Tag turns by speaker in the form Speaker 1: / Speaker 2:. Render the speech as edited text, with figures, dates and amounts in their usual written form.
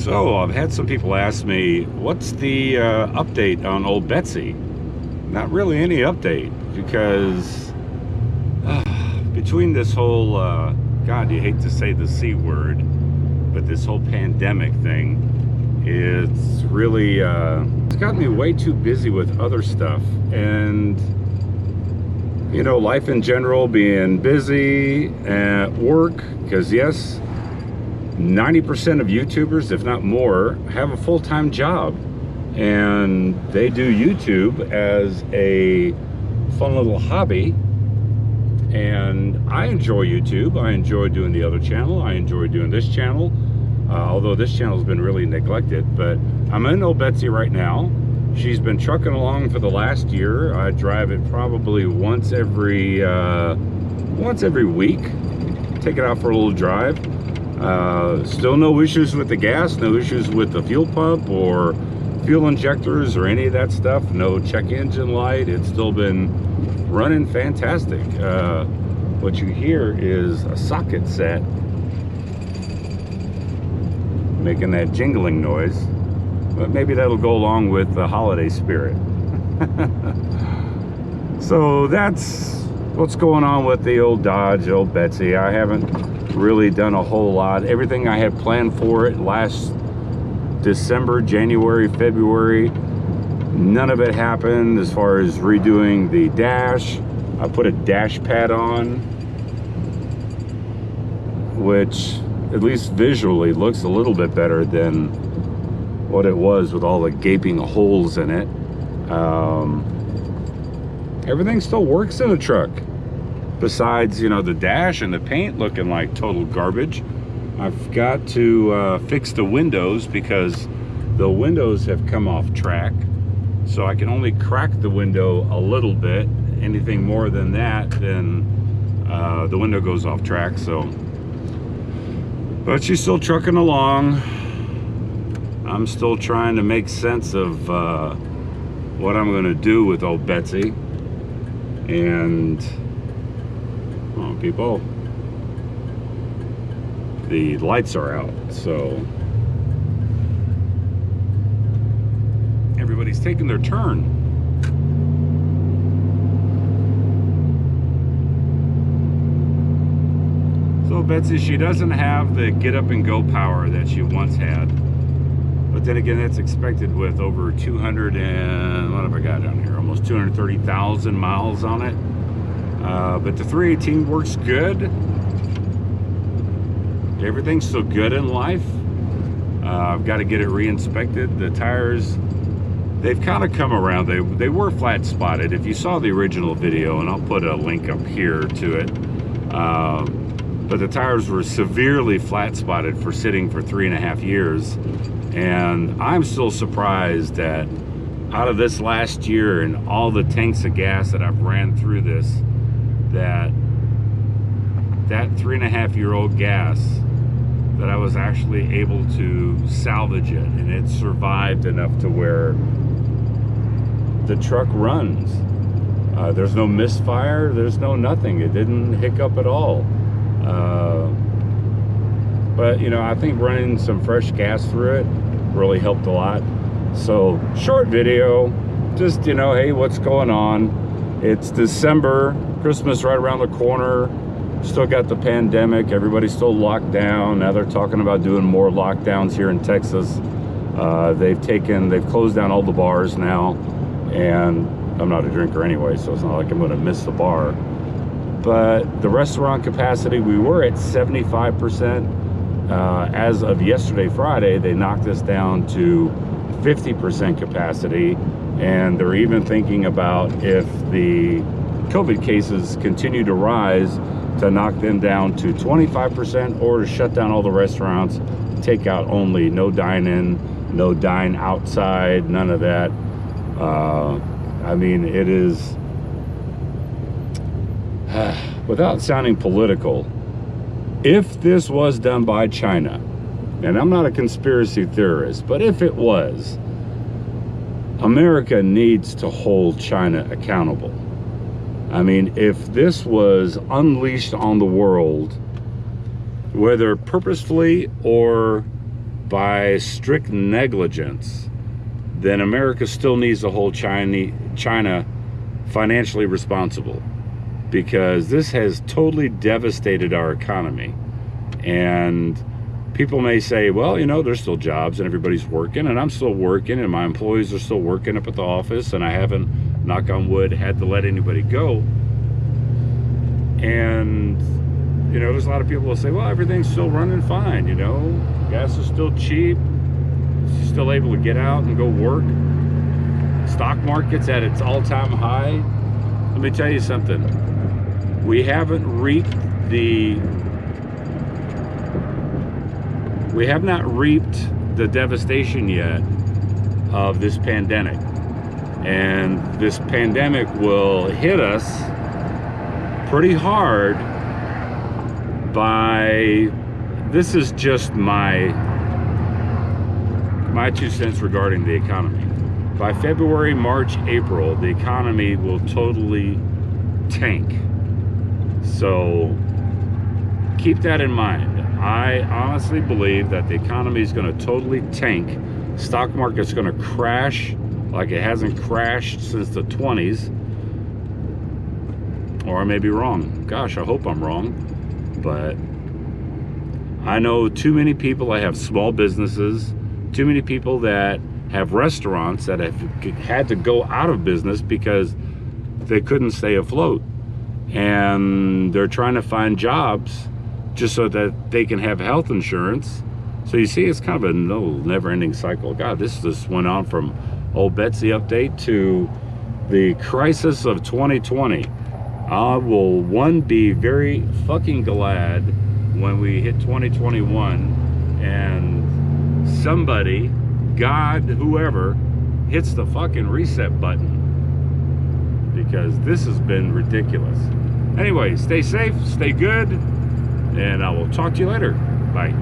Speaker 1: So I've had some people ask me, what's the update on Ole Betsy? Not really any update, because between this whole, God, you hate to say the C word, but this whole pandemic thing, it's really, it's gotten me way too busy with other stuff. And, you know, life in general, being busy at work, because yes, 90% of YouTubers, if not more, have a full-time job, and they do YouTube as a fun little hobby. And I enjoy YouTube. I enjoy doing the other channel. I enjoy doing this channel, although this channel has been really neglected. But I'm in Ole Betsy right now. She's been trucking along for the last year. I drive it probably once every week. Take it out for a little drive. Still no issues with the gas, no issues with the fuel pump or fuel injectors or any of that stuff. No check engine light. It's still been running fantastic. What you hear is a socket set making that jingling noise, but maybe that'll go along with the holiday spirit. So that's what's going on with the old Dodge, old Betsy. I haven't really done a whole lot. Everything I had planned for it last December, January, February, none of it happened as far as redoing the dash. I put a dash pad on, which at least visually looks a little bit better than what it was with all the gaping holes in it. Everything still works in a truck, besides, you know, the dash and the paint looking like total garbage. I've got to fix the windows, because the windows have come off track, so I can only crack the window a little bit. Anything more than that, then the window goes off track. So, but she's still trucking along. I'm still trying to make sense of what I'm going to do with old Betsy. And oh, people, the lights are out, so everybody's taking their turn. So Betsy, she doesn't have the get up and go power that she once had, but then again, that's expected with over 200 and what have I got down here, almost 230,000 miles on it. But the 318 works good. Everything's still good in life. I've got to get it re-inspected. The tires, they've kind of come around. They were flat spotted. If you saw the original video, and I'll put a link up here to it, but the tires were severely flat spotted for sitting for 3.5 years. And I'm still surprised that out of this last year and all the tanks of gas that I've ran through this, that 3.5-year-old gas, that I was actually able to salvage it, and it survived enough to where the truck runs. There's no misfire, there's no nothing. It didn't hiccup at all. But you know, I think running some fresh gas through it really helped a lot. So short video, just, you know, hey, what's going on? It's December, Christmas right around the corner. Still got the pandemic, everybody's still locked down. Now they're talking about doing more lockdowns here in Texas. They've closed down all the bars now, and I'm not a drinker anyway, so it's not like I'm gonna miss the bar. But the restaurant capacity, we were at 75%. As of yesterday, Friday, they knocked us down to 50% capacity, and they're even thinking about, if the COVID cases continue to rise, to knock them down to 25%, or to shut down all the restaurants, takeout only, no dine-in, no dine outside, none of that. I mean, it is, without sounding political, if this was done by China, and I'm not a conspiracy theorist, but if it was, America needs to hold China accountable. I mean, if this was unleashed on the world, whether purposefully or by strict negligence, then America still needs to hold China financially responsible, because this has totally devastated our economy. And people may say, well, you know, there's still jobs and everybody's working, and I'm still working, and my employees are still working up at the office, and I haven't, knock on wood, had to let anybody go. And, you know, there's a lot of people will say, well, everything's still running fine, you know, gas is still cheap, you're still able to get out and go work. Stock market's at its all-time high. Let me tell you something. We have not reaped the devastation yet of this pandemic. And this pandemic will hit us pretty hard by, this is just my 2 cents regarding the economy. By February, March, April, the economy will totally tank. So keep that in mind. I honestly believe that the economy is going to totally tank. Stock market's going to crash like it hasn't crashed since the 20s. Or I may be wrong. Gosh, I hope I'm wrong. But I know too many people that have small businesses, too many people that have restaurants that have had to go out of business because they couldn't stay afloat. And they're trying to find jobs just so that they can have health insurance. So you see, it's kind of a never-ending cycle. God, this just went on from Ole Betsy update to the crisis of 2020. I will, be very fucking glad when we hit 2021 and somebody, God, whoever, hits the fucking reset button, because this has been ridiculous. Anyway, stay safe, stay good, and I will talk to you later. Bye.